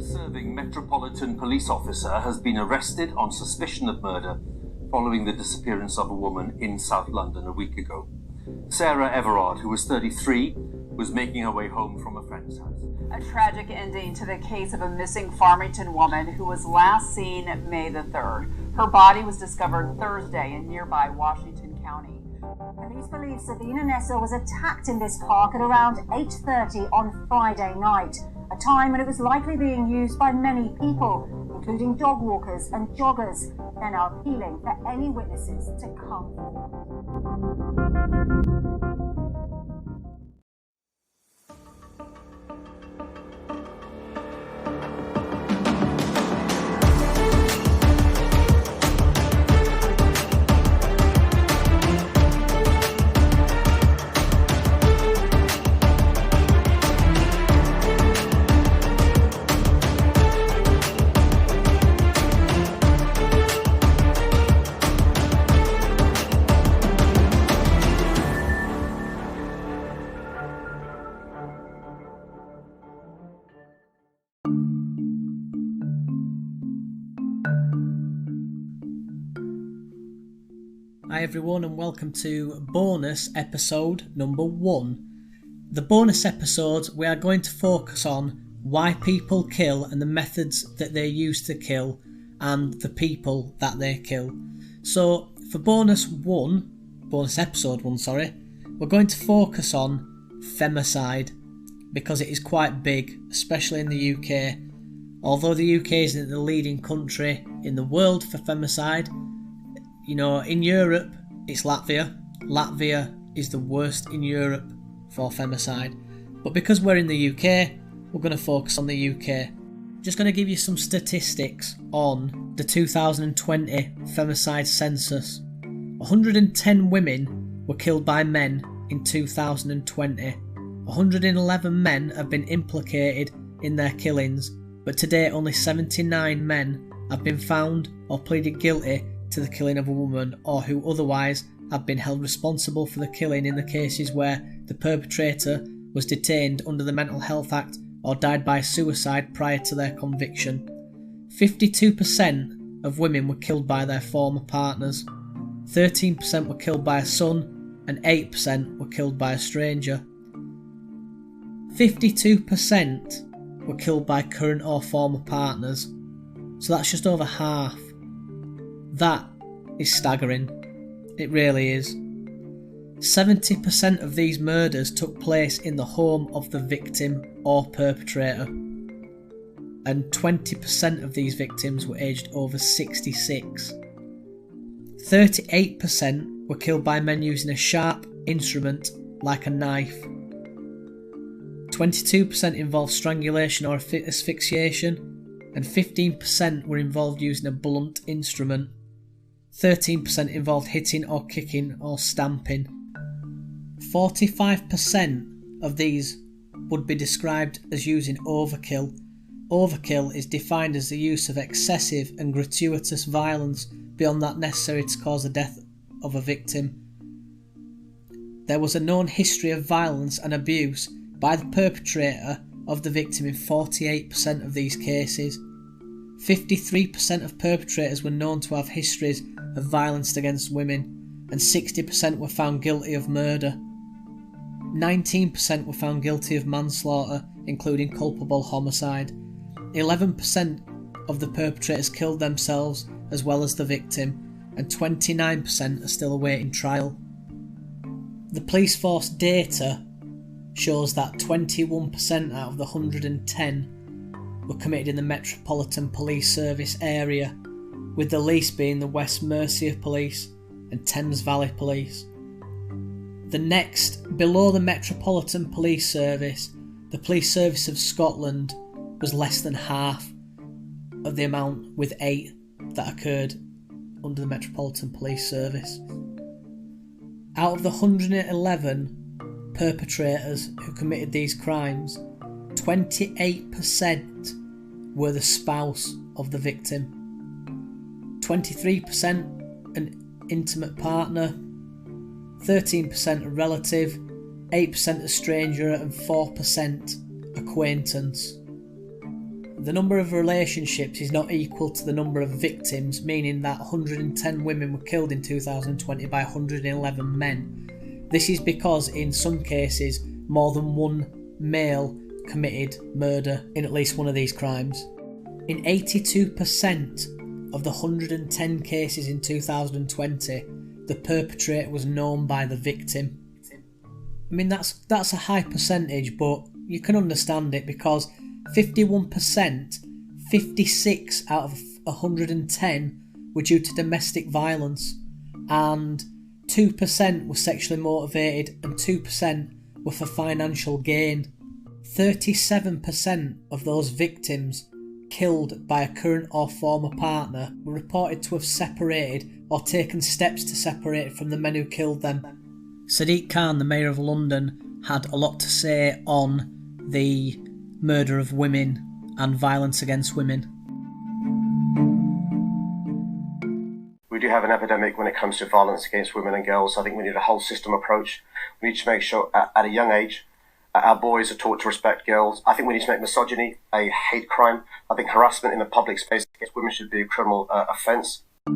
serving Metropolitan Police officer has been arrested on suspicion of murder following the disappearance of a woman in South London a week ago. Sarah Everard, who was 33, was making her way home from a friend's house. A tragic ending to the case of a missing Farmington woman who was last seen May the 3rd. Her body was discovered Thursday in nearby Washington County. Police believe Sabina Nessa was attacked in this park at around 8:30 on Friday night, a time when it was likely being used by many people, including dog walkers and joggers. They're now appealing for any witnesses to come forward. Hi everyone and welcome to bonus episode number 1. The bonus episodes we are going to focus on why people kill and the methods that they use to kill and the people that they kill. So for bonus episode 1, we're going to focus on femicide because it is quite big, especially in the UK. Although the UK isn't the leading country in the world for femicide, you know, in Europe, it's Latvia. Latvia is the worst in Europe for femicide. But because we're in the UK, we're going to focus on the UK. Just going to give you some statistics on the 2020 femicide census. 110 women were killed by men in 2020. 111 men have been implicated in their killings, but to date only 79 men have been found or pleaded guilty to the killing of a woman, or who otherwise have been held responsible for the killing in the cases where the perpetrator was detained under the Mental Health Act or died by suicide prior to their conviction. 52% of women were killed by their former partners, 13% were killed by a son, and 8% were killed by a stranger. 52% were killed by current or former partners, so that's just over half. That is staggering. It really is. 70% of these murders took place in the home of the victim or perpetrator, and 20% of these victims were aged over 66. 38% were killed by men using a sharp instrument like a knife. 22% involved strangulation or asphyxiation, and 15% were involved using a blunt instrument. 13% involved hitting or kicking or stamping. 45% of these would be described as using overkill. Overkill is defined as the use of excessive and gratuitous violence beyond that necessary to cause the death of a victim. There was a known history of violence and abuse by the perpetrator of the victim in 48% of these cases. 53% of perpetrators were known to have histories of violence against women, and 60% were found guilty of murder. 19% were found guilty of manslaughter, including culpable homicide. 11% of the perpetrators killed themselves as well as the victim, and 29% are still awaiting trial. The police force data shows that 21% out of the 110 were committed in the Metropolitan Police Service area, with the least being the West Mercia Police and Thames Valley Police. The next, below the Metropolitan Police Service, the Police Service of Scotland was less than half of the amount, with 8 that occurred under the Metropolitan Police Service. Out of the 111 perpetrators who committed these crimes, 28% were the spouse of the victim, 23% an intimate partner, 13% a relative, 8% a stranger, and 4% acquaintance. The number of relationships is not equal to the number of victims, meaning that 110 women were killed in 2020 by 111 men. This is because in some cases more than one male committed murder in at least one of these crimes. In 82% of the 110 cases in 2020, the perpetrator was known by the victim. I mean, that's a high percentage, but you can understand it because 51%, 56 out of 110 were due to domestic violence, and 2% were sexually motivated and 2% were for financial gain. 37% of those victims killed by a current or former partner were reported to have separated or taken steps to separate from the men who killed them. Sadiq Khan, the Mayor of London, had a lot to say on the murder of women and violence against women. We do have an epidemic when it comes to violence against women and girls. I think we need a whole system approach. We need to make sure at a young age our boys are taught to respect girls. I think we need to make misogyny a hate crime. I think harassment in the public space against women should be a criminal offence. On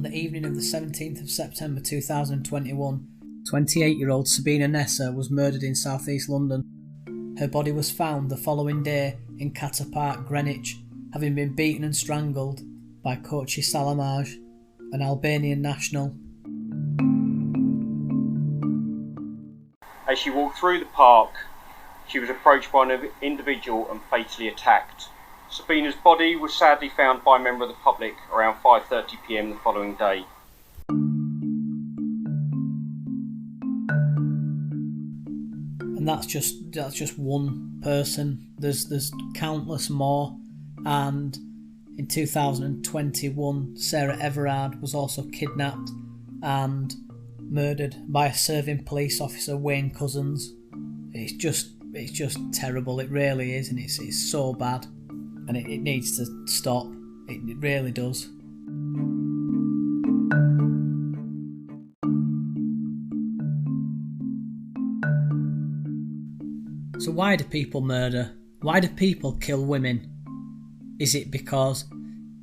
the evening of the 17th of September 2021, 28-year-old Sabina Nessa was murdered in South East London. Her body was found the following day in Catter Park, Greenwich, having been beaten and strangled by Kochi Salamaj, an Albanian national. As she walked through the park, she was approached by an individual and fatally attacked. Sabina's body was sadly found by a member of the public around 5:30 p.m. the following day. And that's just one person. There's countless more. And in 2021, Sarah Everard was also kidnapped and murdered by a serving police officer, Wayne Cousins. It's just terrible. It really is, and it's so bad, and it needs to stop. It really does. So why do people murder? Why do people kill women? Is it because...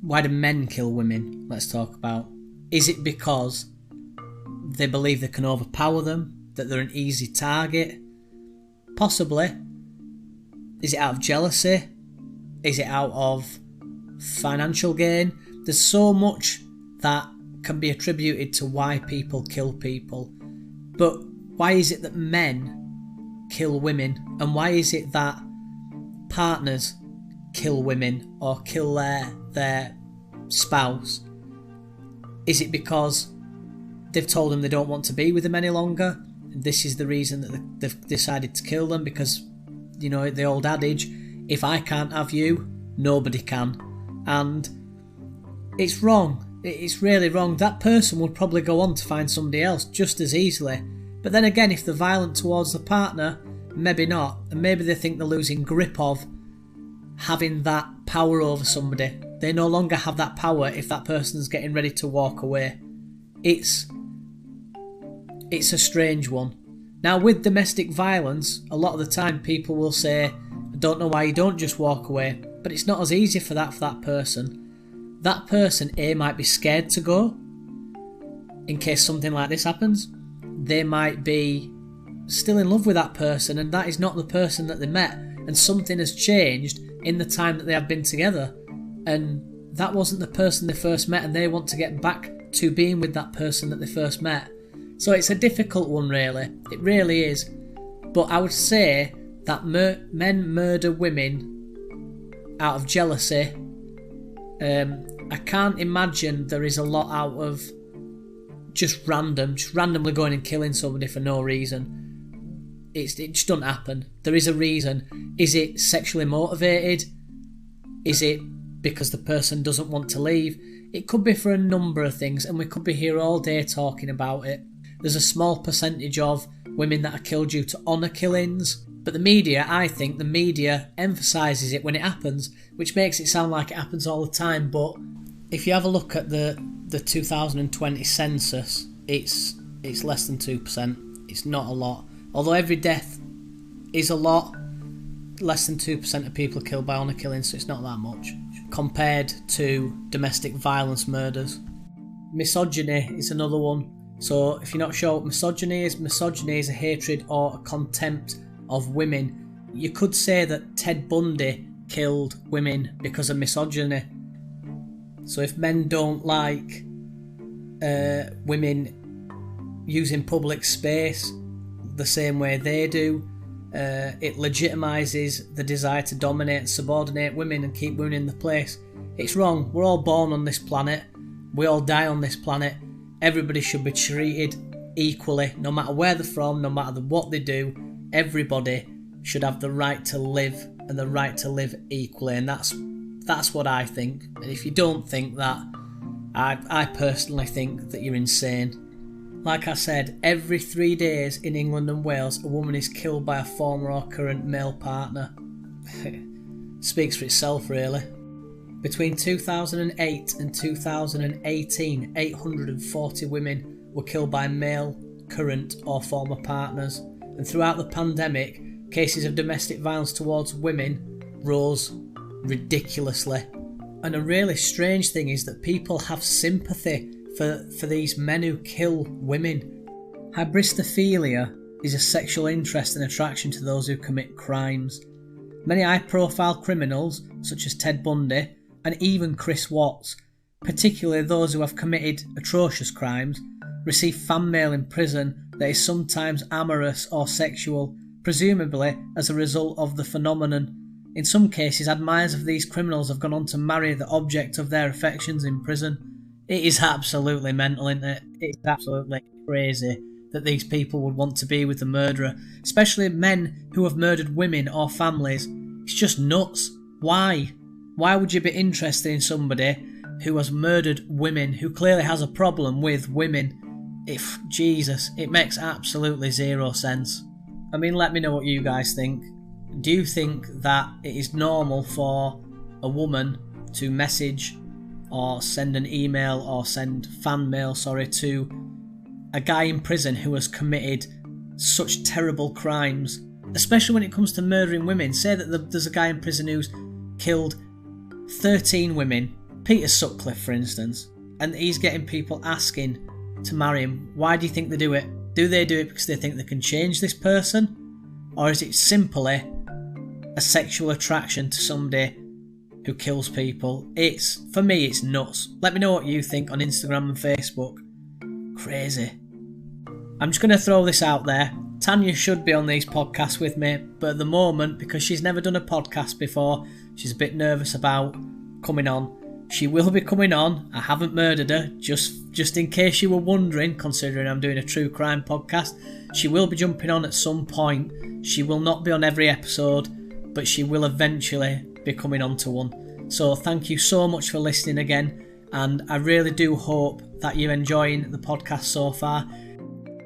Why do men kill women? Let's talk about. Is it because they believe they can overpower them? That they're an easy target? Possibly. Is it out of jealousy? Is it out of financial gain? There's so much that can be attributed to why people kill people. But why is it that men kill women? And why is it that partners kill women or kill their spouse? Is it because they've told them they don't want to be with them any longer? And this is the reason that they've decided to kill them, because, you know, the old adage, if I can't have you, nobody can. And it's wrong. It's really wrong. That person would probably go on to find somebody else just as easily. But then again, if they're violent towards the partner, maybe not. And maybe they think they're losing grip of having that power over somebody. They no longer have that power if that person's getting ready to walk away. It's a strange one. Now, with domestic violence, a lot of the time people will say, I don't know why you don't just walk away. But it's not as easy for that person. That person, A, might be scared to go in case something like this happens. They might be still in love with that person, and that is not the person that they met, and something has changed in the time that they have been together, and that wasn't the person they first met, and they want to get back to being with that person that they first met. So it's a difficult one, really. It really is. But I would say that men murder women out of jealousy. I can't imagine there is a lot out of just randomly going and killing somebody for no reason. It just doesn't happen. There is a reason. Is it sexually motivated? Is it because the person doesn't want to leave? It could be for a number of things, and we could be here all day talking about it. There's a small percentage of women that are killed due to honour killings, but I think the media emphasises it when it happens, which makes it sound like it happens all the time. But if you have a look at the 2020 census, it's less than 2%. It's not a lot. Although every death is a lot. Less than 2% of people are killed by honour killings, so it's not that much compared to domestic violence murders. Misogyny is another one. So if you're not sure what misogyny is a hatred or a contempt of women. You could say that Ted Bundy killed women because of misogyny. So if men don't like women using public space the same way they do, it legitimises the desire to dominate and subordinate women and keep women in the place. It's wrong. We're all born on this planet. We all die on this planet. Everybody should be treated equally, no matter where they're from, no matter what they do. Everybody should have the right to live and the right to live equally, and that's what I think. And if you don't think that, I personally think that you're insane. Like I said, every 3 days in England and Wales, a woman is killed by a former or current male partner. Speaks for itself, really. Between 2008 and 2018, 840 women were killed by male, current or former partners. And throughout the pandemic, cases of domestic violence towards women rose ridiculously. And a really strange thing is that people have sympathy for these men who kill women. Hybristophilia is a sexual interest and attraction to those who commit crimes. Many high-profile criminals, such as Ted Bundy and even Chris Watts, particularly those who have committed atrocious crimes, receive fan mail in prison that is sometimes amorous or sexual, presumably as a result of the phenomenon. In some cases, admirers of these criminals have gone on to marry the object of their affections in prison. It is absolutely mental, isn't it? It's absolutely crazy that these people would want to be with the murderer, especially men who have murdered women or families. It's just nuts. Why? Why would you be interested in somebody who has murdered women, who clearly has a problem with women? Jesus, it makes absolutely zero sense. I mean, let me know what you guys think. Do you think that it is normal for a woman to message or send an email or send fan mail, to a guy in prison who has committed such terrible crimes, especially when it comes to murdering women? Say that there's a guy in prison who's killed 13 women, Peter Sutcliffe for instance, and he's getting people asking to marry him. Why do you think they do it? Do they do it because they think they can change this person? Or is it simply a sexual attraction to somebody who kills people? For me, it's nuts. Let me know what you think on Instagram and Facebook. Crazy. I'm just going to throw this out there. Tanya should be on these podcasts with me, but at the moment, because she's never done a podcast before, she's a bit nervous about coming on. She will be coming on. I haven't murdered her, just in case you were wondering, considering I'm doing a true crime podcast. She will be jumping on at some point. She will not be on every episode, but she will eventually be coming on to one. So thank you so much for listening again, and I really do hope that you're enjoying the podcast so far.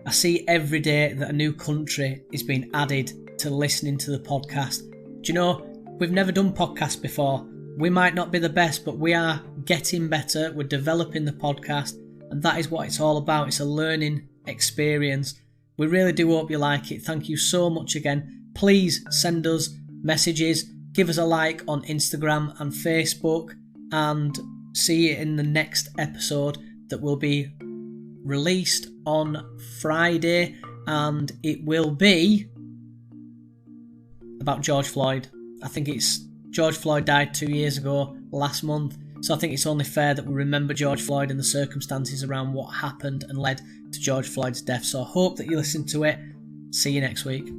I see every day that a new country is being added to listening to the podcast. Do you know, we've never done podcasts before. We might not be the best, but we are getting better. We're developing the podcast, and that is what it's all about. It's a learning experience. We really do hope you like it. Thank you so much again. Please send us messages. Give us a like on Instagram and Facebook, and see you in the next episode that will be released on Friday, and it will be about George Floyd. I think George Floyd died 2 years ago, last month, so I think it's only fair that we remember George Floyd and the circumstances around what happened and led to George Floyd's death. So I hope that you listen to it. See you next week.